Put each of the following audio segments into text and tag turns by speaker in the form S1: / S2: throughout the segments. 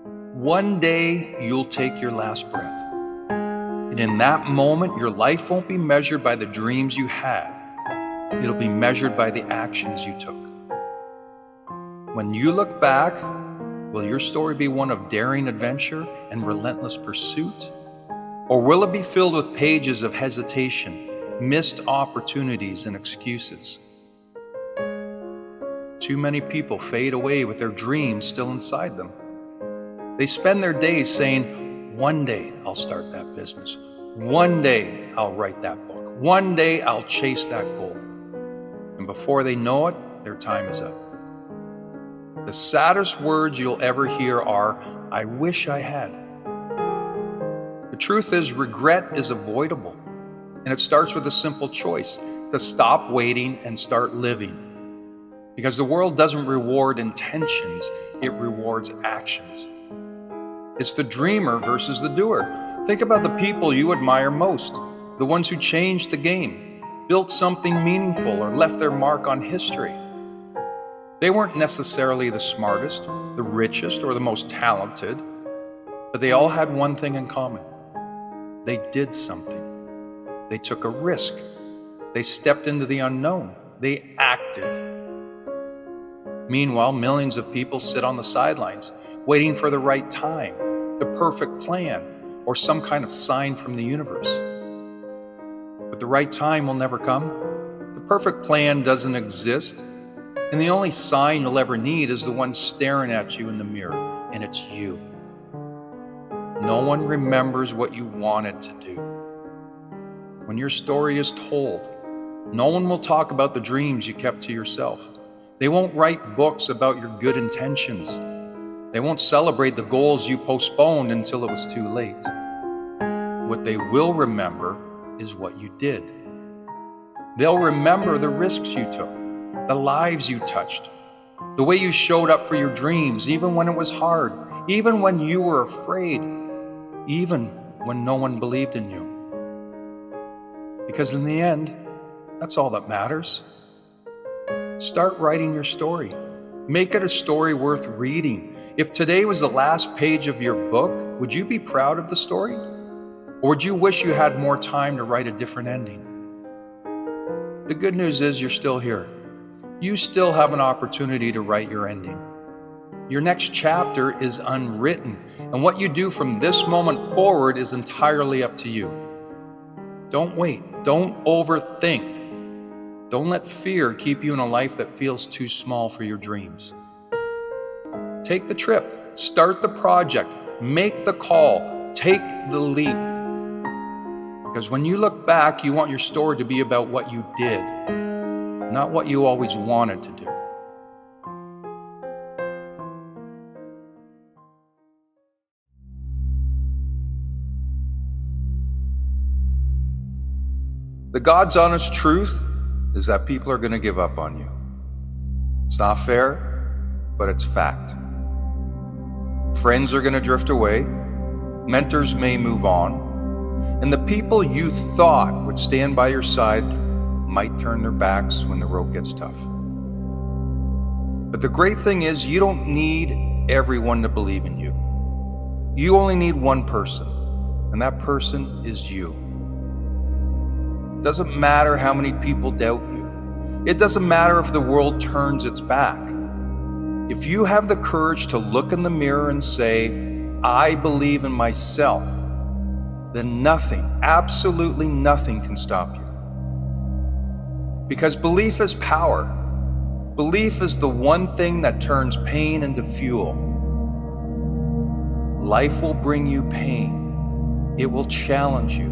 S1: One day you'll take your last breath. And in that moment, your life won't be measured by the dreams you had. It'll be measured by the actions you took. When you look back, will your story be one of daring adventure and relentless pursuit? Or will it be filled with pages of hesitation, missed opportunities, and excuses? Too many people fade away with their dreams still inside them. They spend their days saying, one day I'll start that business. One day I'll write that book. One day I'll chase that goal. And before they know it, their time is up. The saddest words you'll ever hear are, I wish I had. The truth is, regret is avoidable. And it starts with a simple choice, to stop waiting and start living. Because the world doesn't reward intentions, it rewards actions. It's the dreamer versus the doer. Think about the people you admire most, the ones who changed the game, built something meaningful, or left their mark on history. They weren't necessarily the smartest, the richest, or the most talented, but they all had one thing in common. They did something. They took a risk. They stepped into the unknown. They acted. Meanwhile, millions of people sit on the sidelines, waiting for the right time, the perfect plan, or some kind of sign from the universe. But the right time will never come. The perfect plan doesn't exist. And the only sign you'll ever need is the one staring at you in the mirror, and it's you. No one remembers what you wanted to do. When your story is told, no one will talk about the dreams you kept to yourself. They won't write books about your good intentions. They won't celebrate the goals you postponed until it was too late. What they will remember is what you did. They'll remember the risks you took, the lives you touched, the way you showed up for your dreams, even when it was hard, even when you were afraid, even when no one believed in you. Because in the end, that's all that matters. Start writing your story. Make it a story worth reading. If today was the last page of your book, would you be proud of the story? Or would you wish you had more time to write a different ending? The good news is you're still here. You still have an opportunity to write your ending. Your next chapter is unwritten, and what you do from this moment forward is entirely up to you. Don't wait. Don't overthink. Don't let fear keep you in a life that feels too small for your dreams. Take the trip. Start the project. Make the call. Take the leap. Because when you look back, you want your story to be about what you did, not what you always wanted to do. The God's honest truth is that people are going to give up on you. It's not fair, but it's fact. Friends are going to drift away. Mentors may move on. And the people you thought would stand by your side might turn their backs when the road gets tough. But the great thing is, you don't need everyone to believe in you. You only need one person, and that person is you. It doesn't matter how many people doubt you. It doesn't matter if the world turns its back. If you have the courage to look in the mirror and say, I believe in myself, then nothing, absolutely nothing can stop you. Because belief is power. Belief is the one thing that turns pain into fuel. Life will bring you pain. It will challenge you.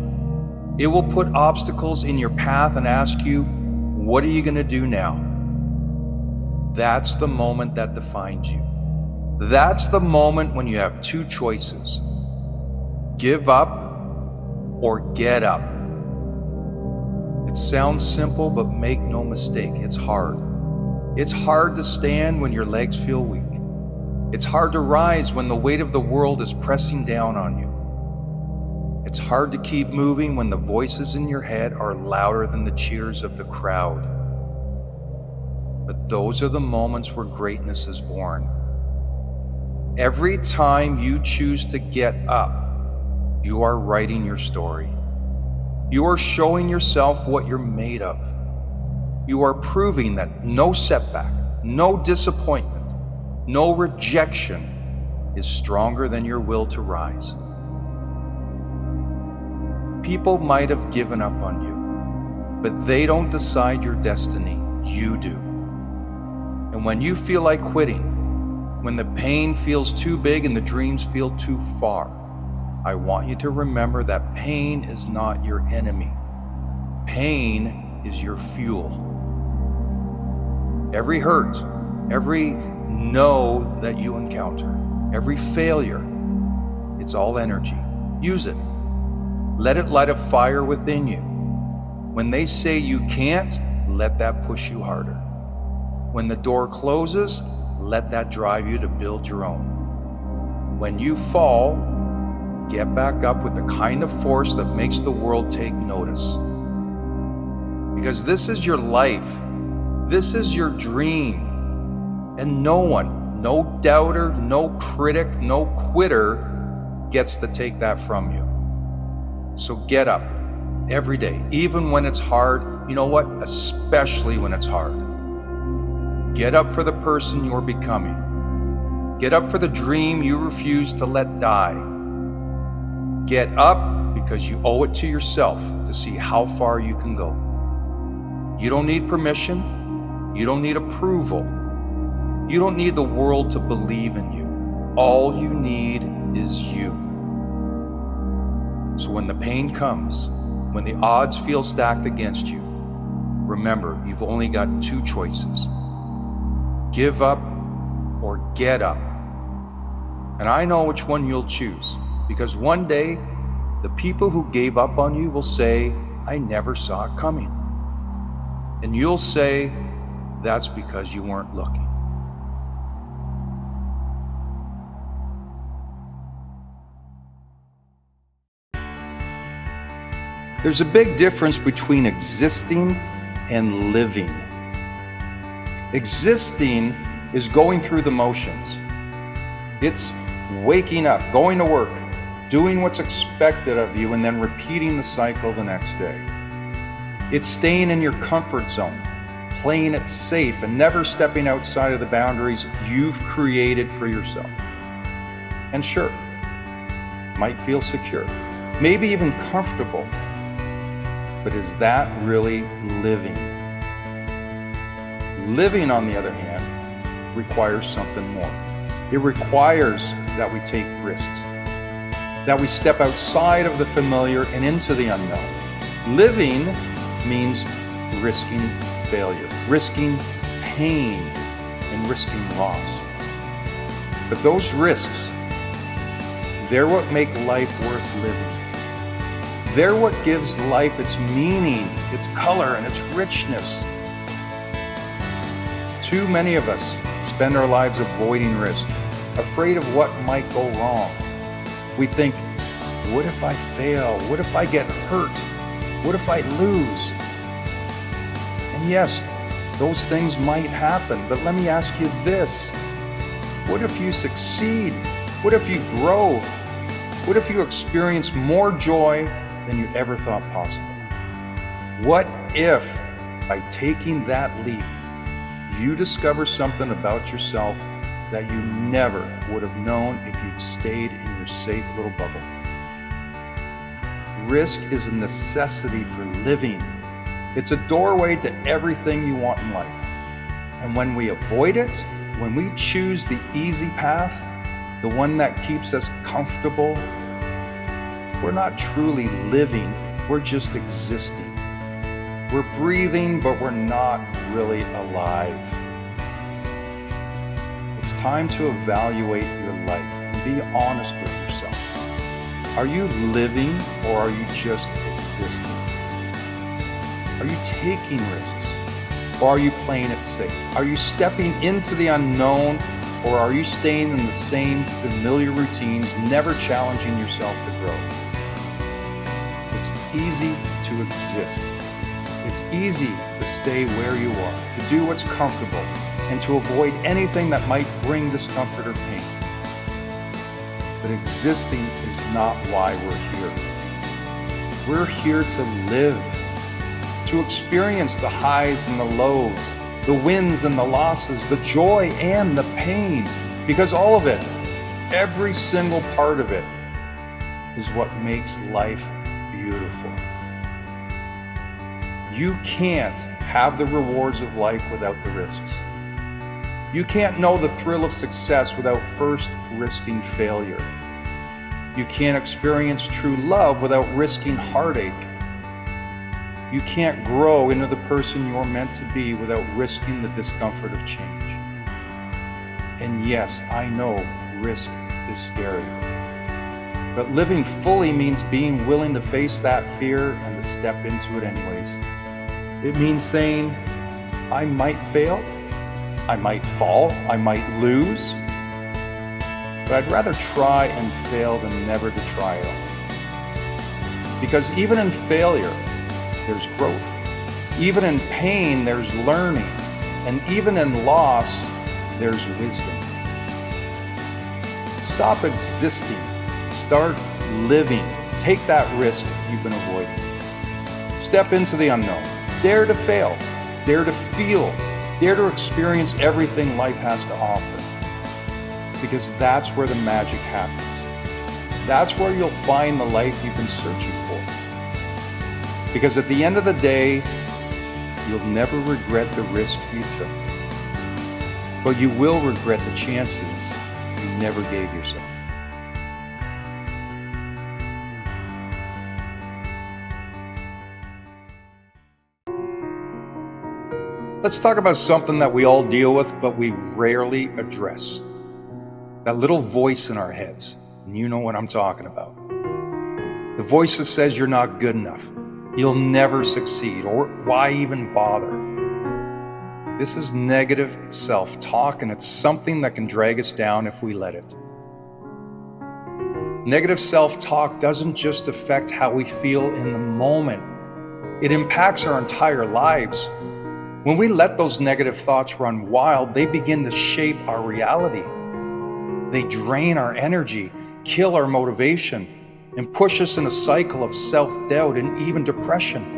S1: It will put obstacles in your path and ask you, what are you going to do now? That's the moment that defines you. That's the moment when you have two choices. Give up or get up. It sounds simple, but make no mistake, it's hard. It's hard to stand when your legs feel weak. It's hard to rise when the weight of the world is pressing down on you. It's hard to keep moving when the voices in your head are louder than the cheers of the crowd. But those are the moments where greatness is born. Every time you choose to get up, you are writing your story. You are showing yourself what you're made of. You are proving that no setback, no disappointment, no rejection is stronger than your will to rise. People might have given up on you, but they don't decide your destiny. You do. And when you feel like quitting, when the pain feels too big and the dreams feel too far, I want you to remember that pain is not your enemy. Pain is your fuel. Every hurt, every no that you encounter, every failure, it's all energy. Use it. Let it light a fire within you. When they say you can't, let that push you harder. When the door closes, let that drive you to build your own. When you fall, get back up with the kind of force that makes the world take notice. Because this is your life. This is your dream. And no one, no doubter, no critic, no quitter gets to take that from you. So get up every day, even when it's hard. You know what? Especially when it's hard. Get up for the person you're becoming. Get up for the dream you refuse to let die. Get up because you owe it to yourself to see how far you can go. You don't need permission. You don't need approval. You don't need the world to believe in you. All you need is you. So when the pain comes, when the odds feel stacked against you, remember, you've only got two choices. Give up or get up. And I know which one you'll choose, because one day, the people who gave up on you will say, I never saw it coming. And you'll say, that's because you weren't looking. There's a big difference between existing and living. Existing is going through the motions. It's waking up, going to work, doing what's expected of you, and then repeating the cycle the next day. It's staying in your comfort zone, playing it safe, and never stepping outside of the boundaries you've created for yourself. And sure, might feel secure, maybe even comfortable, but is that really living? Living, on the other hand, requires something more. It requires that we take risks, that we step outside of the familiar and into the unknown. Living means risking failure, risking pain, and risking loss. But those risks, they're what make life worth living. They're what gives life its meaning, its color, and its richness. Too many of us spend our lives avoiding risk, afraid of what might go wrong. We think, what if I fail? What if I get hurt? What if I lose? And yes, those things might happen, but let me ask you this. What if you succeed? What if you grow? What if you experience more joy than you ever thought possible? What if, by taking that leap, you discover something about yourself that you never would have known if you'd stayed in your safe little bubble? Risk is a necessity for living. It's a doorway to everything you want in life. And when we avoid it, when we choose the easy path, the one that keeps us comfortable, we're not truly living, we're just existing. We're breathing, but we're not really alive. It's time to evaluate your life and be honest with yourself. Are you living, or are you just existing? Are you taking risks, or are you playing it safe? Are you stepping into the unknown, or are you staying in the same familiar routines, never challenging yourself to grow? It's easy to exist. It's easy to stay where you are, to do what's comfortable, and to avoid anything that might bring discomfort or pain. But existing is not why we're here. We're here to live, to experience the highs and the lows, the wins and the losses, the joy and the pain, because all of it, every single part of it, is what makes life beautiful. You can't have the rewards of life without the risks. You can't know the thrill of success without first risking failure. You can't experience true love without risking heartache. You can't grow into the person you're meant to be without risking the discomfort of change. And yes, I know risk is scary. But living fully means being willing to face that fear and to step into it anyways. It means saying, I might fail, I might fall, I might lose, but I'd rather try and fail than never to try at all. Because even in failure, there's growth. Even in pain, there's learning. And even in loss, there's wisdom. Stop existing. Start living. Take that risk you've been avoiding. Step into the unknown. Dare to fail. Dare to feel. Dare to experience everything life has to offer. Because that's where the magic happens. That's where you'll find the life you've been searching for. Because at the end of the day, you'll never regret the risks you took. But you will regret the chances you never gave yourself. Let's talk about something that we all deal with, but we rarely address. That little voice in our heads, and you know what I'm talking about. The voice that says you're not good enough, you'll never succeed, or why even bother? This is negative self-talk, and it's something that can drag us down if we let it. Negative self-talk doesn't just affect how we feel in the moment. It impacts our entire lives. When we let those negative thoughts run wild, they begin to shape our reality. They drain our energy, kill our motivation, and push us in a cycle of self-doubt and even depression.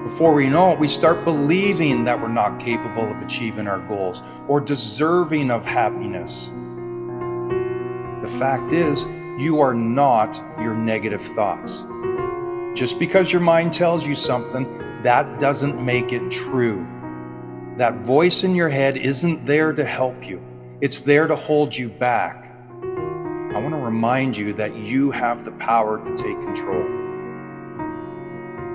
S1: Before we know it, we start believing that we're not capable of achieving our goals or deserving of happiness. The fact is, you are not your negative thoughts. Just because your mind tells you something, that doesn't make it true. That voice in your head isn't there to help you. It's there to hold you back. I want to remind you that you have the power to take control.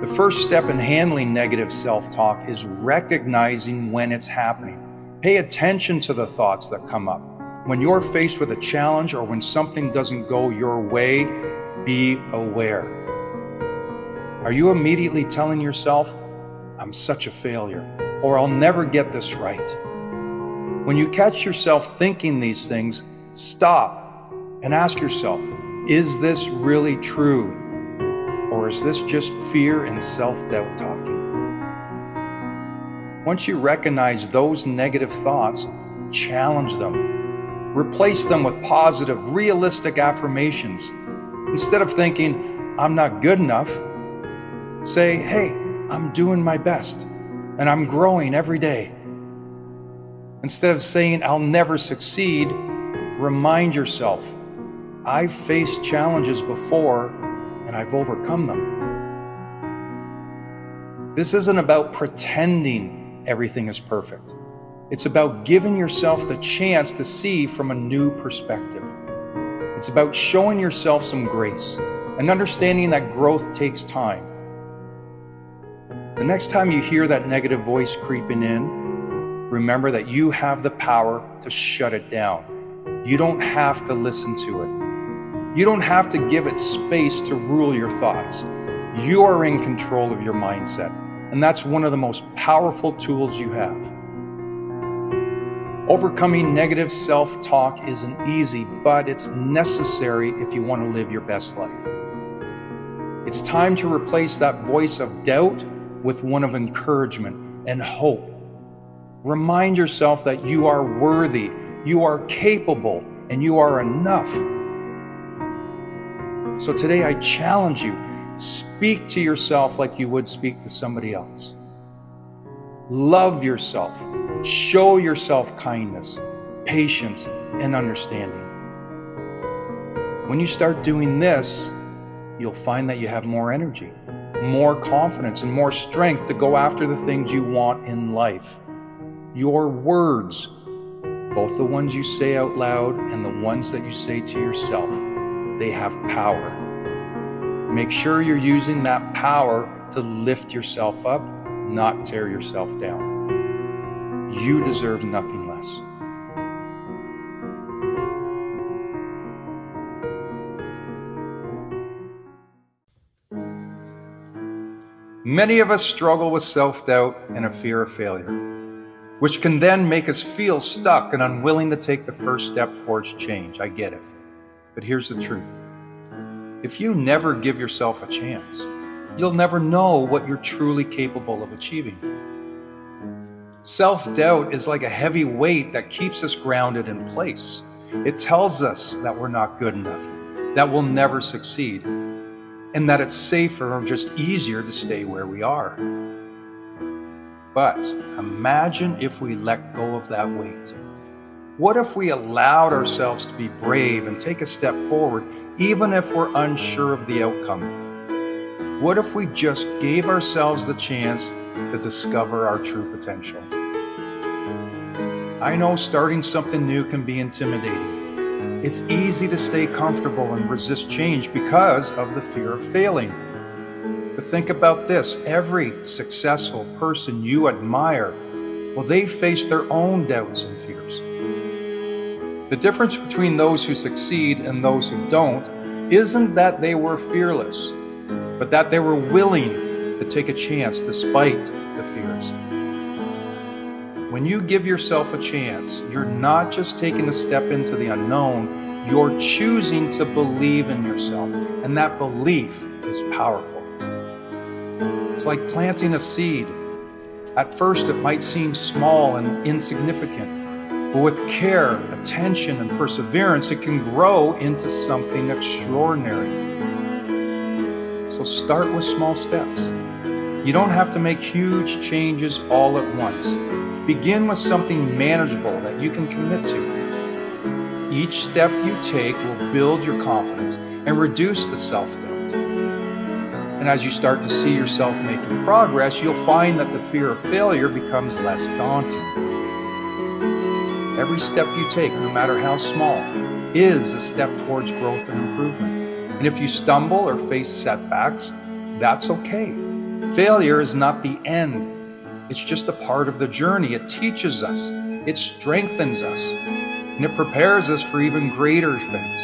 S1: The first step in handling negative self-talk is recognizing when it's happening. Pay attention to the thoughts that come up. When you're faced with a challenge or when something doesn't go your way, be aware. Are you immediately telling yourself, I'm such a failure, or I'll never get this right? When you catch yourself thinking these things, stop and ask yourself, is this really true? Or is this just fear and self-doubt talking? Once you recognize those negative thoughts, challenge them. Replace them with positive, realistic affirmations. Instead of thinking, I'm not good enough, say, hey, I'm doing my best and I'm growing every day. Instead of saying, I'll never succeed, remind yourself, I've faced challenges before and I've overcome them. This isn't about pretending everything is perfect. It's about giving yourself the chance to see from a new perspective. It's about showing yourself some grace and understanding that growth takes time. The next time you hear that negative voice creeping in, remember that you have the power to shut it down. You don't have to listen to it. You don't have to give it space to rule your thoughts. You are in control of your mindset, and that's one of the most powerful tools you have. Overcoming negative self-talk isn't easy, but it's necessary if you want to live your best life. It's time to replace that voice of doubt with one of encouragement and hope. Remind yourself that you are worthy, you are capable, and you are enough. So today I challenge you, speak to yourself like you would speak to somebody else. Love yourself. Show yourself kindness, patience, and understanding. When you start doing this, you'll find that you have more energy, more confidence, and more strength to go after the things you want in life. Your words, both the ones you say out loud and the ones that you say to yourself, they have power. Make sure you're using that power to lift yourself up, not tear yourself down. You deserve nothing less. Many of us struggle with self-doubt and a fear of failure, which can then make us feel stuck and unwilling to take the first step towards change. I get it. But here's the truth. If you never give yourself a chance, you'll never know what you're truly capable of achieving. Self-doubt is like a heavy weight that keeps us grounded in place. It tells us that we're not good enough, that we'll never succeed, and that it's safer or just easier to stay where we are. But imagine if we let go of that weight. What if we allowed ourselves to be brave and take a step forward, even if we're unsure of the outcome? What if we just gave ourselves the chance to discover our true potential? I know starting something new can be intimidating. It's easy to stay comfortable and resist change because of the fear of failing. But think about this, every successful person you admire, well, they face their own doubts and fears. The difference between those who succeed and those who don't isn't that they were fearless, but that they were willing to take a chance despite the fears. When you give yourself a chance, you're not just taking a step into the unknown, you're choosing to believe in yourself, and that belief is powerful. It's like planting a seed. At first, it might seem small and insignificant, but with care, attention, and perseverance, it can grow into something extraordinary. So start with small steps. You don't have to make huge changes all at once. Begin with something manageable that you can commit to. Each step you take will build your confidence and reduce the self-doubt. And as you start to see yourself making progress, you'll find that the fear of failure becomes less daunting. Every step you take, no matter how small, is a step towards growth and improvement. And if you stumble or face setbacks, that's okay. Failure is not the end. It's just a part of the journey. It teaches us, it strengthens us, and it prepares us for even greater things.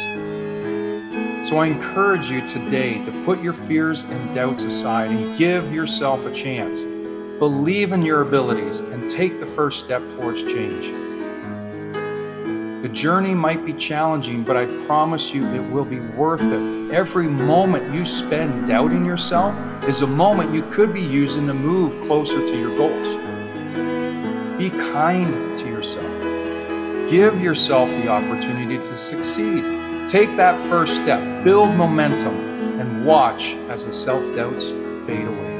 S1: So I encourage you today to put your fears and doubts aside and give yourself a chance. Believe in your abilities and take the first step towards change. The journey might be challenging, but I promise you it will be worth it. Every moment you spend doubting yourself is a moment you could be using to move closer to your goals. Be kind to yourself. Give yourself the opportunity to succeed. Take that first step, build momentum, and watch as the self-doubts fade away.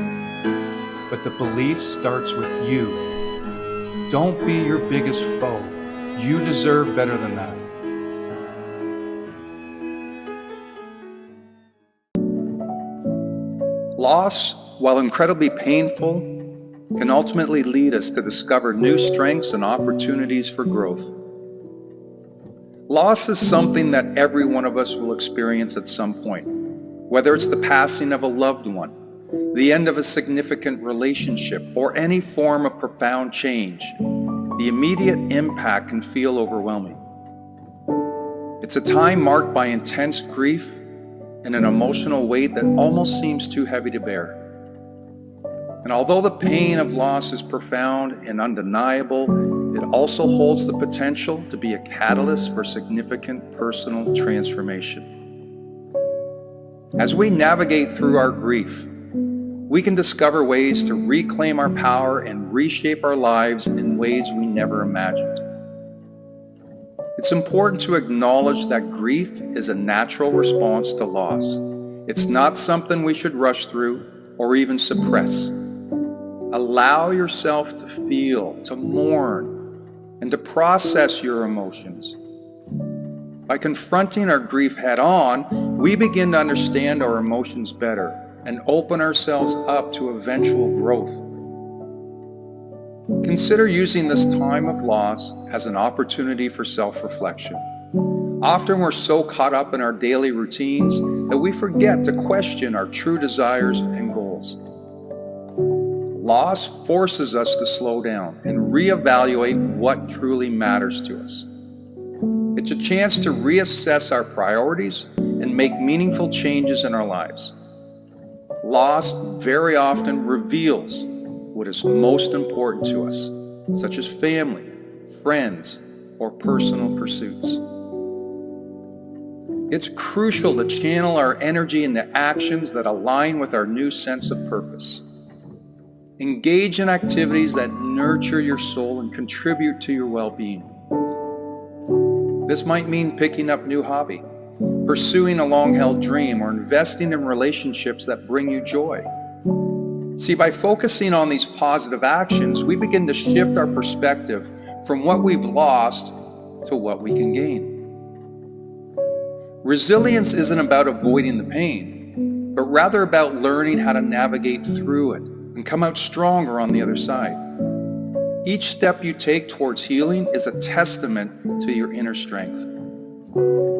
S1: But the belief starts with you. Don't be your biggest foe. You deserve better than that. Loss, while incredibly painful, can ultimately lead us to discover new strengths and opportunities for growth. Loss is something that every one of us will experience at some point, whether it's the passing of a loved one, the end of a significant relationship, or any form of profound change. The immediate impact can feel overwhelming. It's a time marked by intense grief and an emotional weight that almost seems too heavy to bear. And although the pain of loss is profound and undeniable, it also holds the potential to be a catalyst for significant personal transformation. As we navigate through our grief, we can discover ways to reclaim our power and reshape our lives in ways we never imagined. It's important to acknowledge that grief is a natural response to loss. It's not something we should rush through or even suppress. Allow yourself to feel, to mourn, and to process your emotions. By confronting our grief head on, we begin to understand our emotions better and open ourselves up to eventual growth. Consider using this time of loss as an opportunity for self-reflection. Often we're so caught up in our daily routines that we forget to question our true desires and goals. Loss forces us to slow down and reevaluate what truly matters to us. It's a chance to reassess our priorities and make meaningful changes in our lives. Loss very often reveals what is most important to us, such as family, friends, or personal pursuits. It's crucial to channel our energy into actions that align with our new sense of purpose. Engage in activities that nurture your soul and contribute to your well-being. This might mean picking up a new hobby, pursuing a long-held dream, or investing in relationships that bring you joy. See, by focusing on these positive actions, we begin to shift our perspective from what we've lost to what we can gain. Resilience isn't about avoiding the pain, but rather about learning how to navigate through it and come out stronger on the other side. Each step you take towards healing is a testament to your inner strength.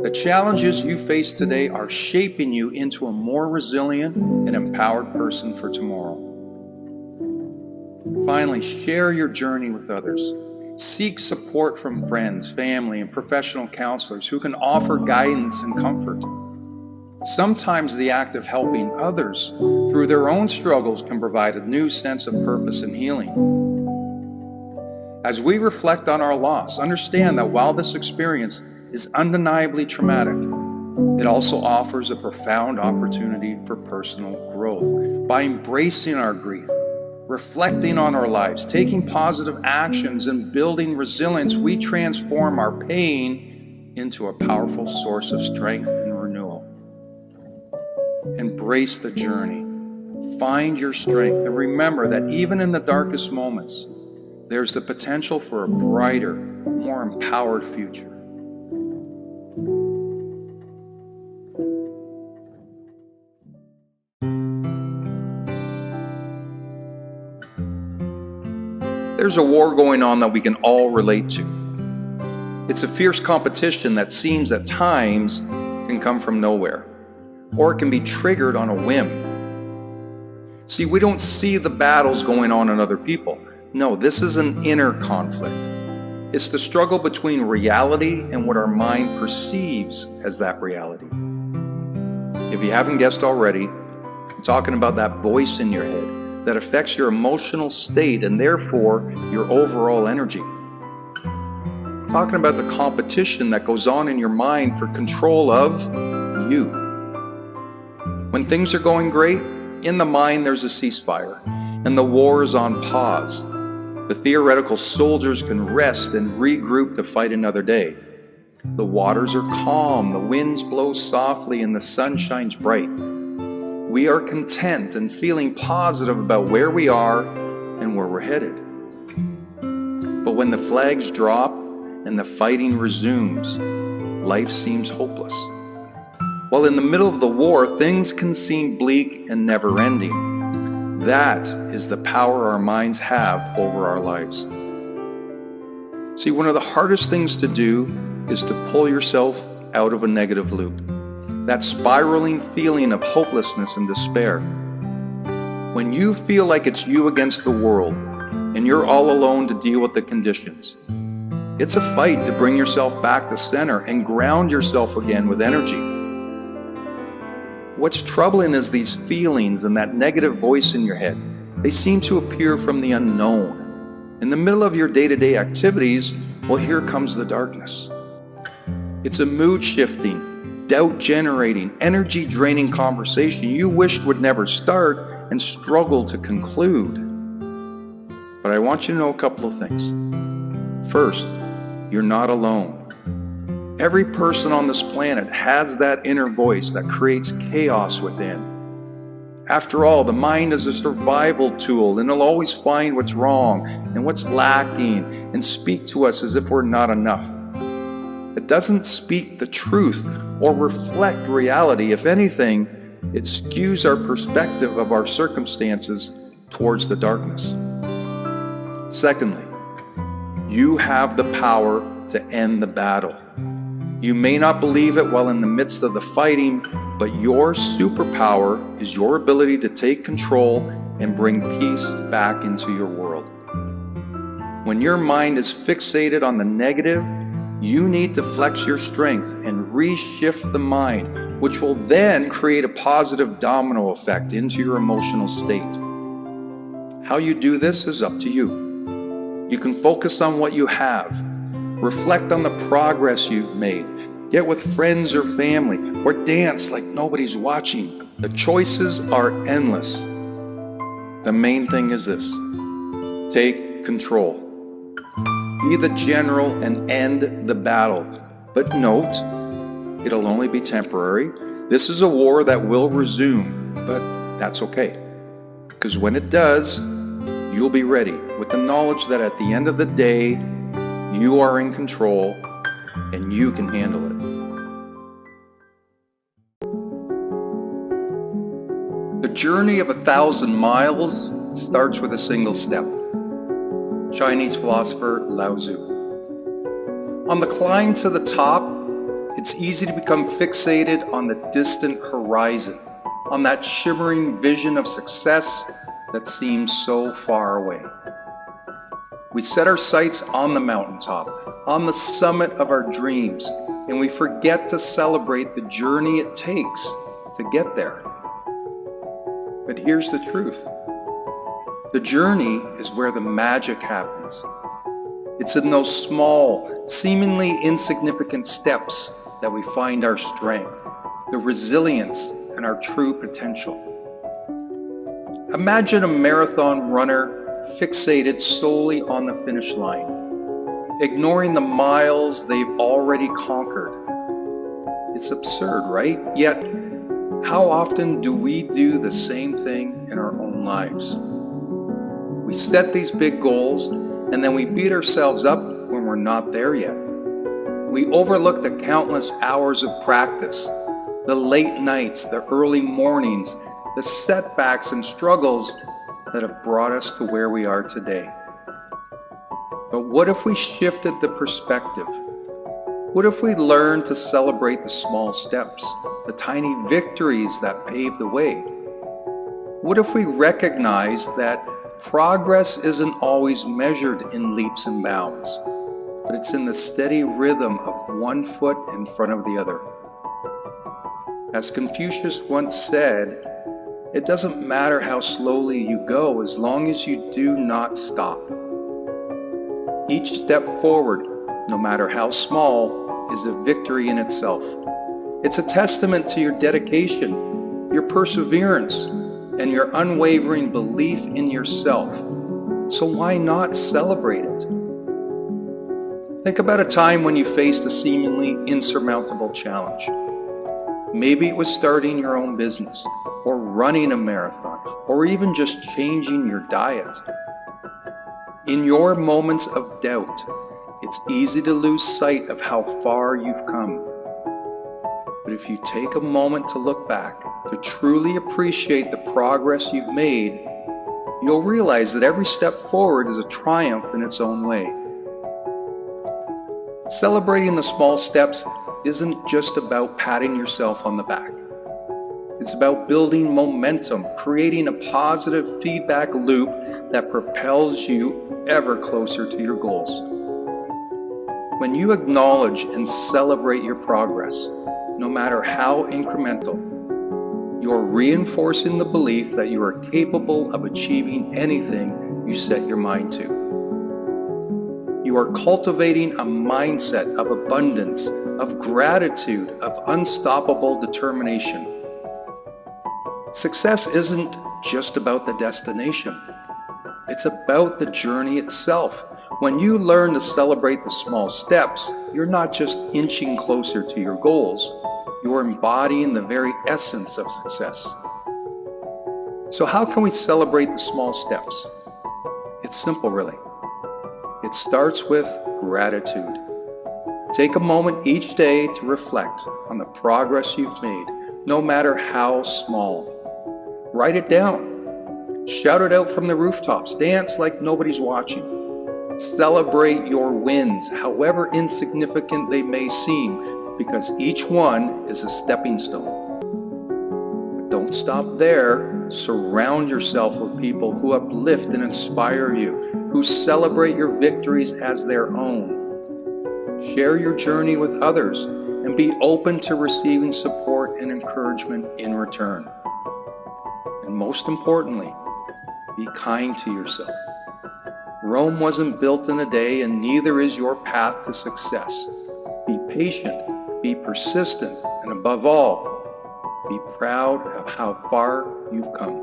S1: The challenges you face today are shaping you into a more resilient and empowered person for tomorrow. Finally, share your journey with others. Seek support from friends, family, and professional counselors who can offer guidance and comfort. Sometimes the act of helping others through their own struggles can provide a new sense of purpose and healing. As we reflect on our loss, understand that while this experience is undeniably traumatic, it also offers a profound opportunity for personal growth. By embracing our grief, reflecting on our lives, taking positive actions, and building resilience, we transform our pain into a powerful source of strength and renewal. Embrace the journey. Find your strength, and remember that even in the darkest moments, there's the potential for a brighter, more empowered future. There's a war going on that we can all relate to. It's a fierce competition that seems at times can come from nowhere, or it can be triggered on a whim. See, we don't see the battles going on in other people. No, this is an inner conflict. It's the struggle between reality and what our mind perceives as that reality. If you haven't guessed already, I'm talking about that voice in your head that affects your emotional state and therefore your overall energy. I'm talking about the competition that goes on in your mind for control of you. When things are going great, in the mind there's a ceasefire and the war is on pause. The theoretical soldiers can rest and regroup to fight another day. The waters are calm, the winds blow softly, and the sun shines bright. We are content and feeling positive about where we are and where we're headed. But when the flags drop and the fighting resumes, life seems hopeless. While in the middle of the war, things can seem bleak and never-ending. That is the power our minds have over our lives. See, one of the hardest things to do is to pull yourself out of a negative loop. That spiraling feeling of hopelessness and despair. When you feel like it's you against the world and you're all alone to deal with the conditions, it's a fight to bring yourself back to center and ground yourself again with energy. What's troubling is these feelings and that negative voice in your head. They seem to appear from the unknown. In the middle of your day-to-day activities, well, here comes the darkness. It's a mood-shifting, doubt-generating, energy-draining conversation you wished would never start and struggle to conclude. But I want you to know a couple of things. First, you're not alone. Every person on this planet has that inner voice that creates chaos within. After all, the mind is a survival tool, and it'll always find what's wrong and what's lacking and speak to us as if we're not enough. It doesn't speak the truth or reflect reality. If anything, it skews our perspective of our circumstances towards the darkness. Secondly, you have the power to end the battle. You may not believe it while in the midst of the fighting, but your superpower is your ability to take control and bring peace back into your world. When your mind is fixated on the negative, you need to flex your strength and reshift the mind, which will then create a positive domino effect into your emotional state. How you do this is up to you. You can focus on what you have. Reflect on the progress you've made. Get with friends or family, or dance like nobody's watching. The choices are endless. The main thing is this: take control. Be the general and end the battle. But note, it'll only be temporary. This is a war that will resume, but that's okay. Because when it does, you'll be ready with the knowledge that at the end of the day, you are in control and you can handle it. The journey of 1,000 miles starts with a single step. Chinese philosopher Lao Tzu. On the climb to the top, it's easy to become fixated on the distant horizon, on that shimmering vision of success that seems so far away. We set our sights on the mountaintop, on the summit of our dreams, and we forget to celebrate the journey it takes to get there. But here's the truth. The journey is where the magic happens. It's in those small, seemingly insignificant steps that we find our strength, the resilience, and our true potential. Imagine a marathon runner fixated solely on the finish line, ignoring the miles they've already conquered. It's absurd, right? Yet, how often do we do the same thing in our own lives? We set these big goals, and then we beat ourselves up when we're not there yet. We overlook the countless hours of practice, the late nights, the early mornings, the setbacks and struggles that have brought us to where we are today. But what if we shifted the perspective? What if we learned to celebrate the small steps, the tiny victories that pave the way? What if we recognized that progress isn't always measured in leaps and bounds, but it's in the steady rhythm of one foot in front of the other? As Confucius once said, it doesn't matter how slowly you go as long as you do not stop. Each step forward, no matter how small, is a victory in itself. It's a testament to your dedication, your perseverance, and your unwavering belief in yourself. So why not celebrate it? Think about a time when you faced a seemingly insurmountable challenge. Maybe it was starting your own business, or running a marathon, or even just changing your diet. In your moments of doubt, it's easy to lose sight of how far you've come. But if you take a moment to look back, to truly appreciate the progress you've made, you'll realize that every step forward is a triumph in its own way. Celebrating the small steps isn't just about patting yourself on the back. It's about building momentum, creating a positive feedback loop that propels you ever closer to your goals. When you acknowledge and celebrate your progress, no matter how incremental, you're reinforcing the belief that you are capable of achieving anything you set your mind to. You are cultivating a mindset of abundance, of gratitude, of unstoppable determination. Success isn't just about the destination. It's about the journey itself, When you learn to celebrate the small steps, you're not just inching closer to your goals, you're embodying the very essence of success. So how can we celebrate the small steps? It's simple, really. It starts with gratitude. Take a moment each day to reflect on the progress you've made, no matter how small. Write it down. Shout it out from the rooftops. Dance like nobody's watching. Celebrate your wins, however insignificant they may seem, because each one is a stepping stone. But don't stop there. Surround yourself with people who uplift and inspire you, who celebrate your victories as their own. Share your journey with others and be open to receiving support and encouragement in return. And most importantly, be kind to yourself. Rome wasn't built in a day, and neither is your path to success. Be patient, be persistent, and above all, be proud of how far you've come.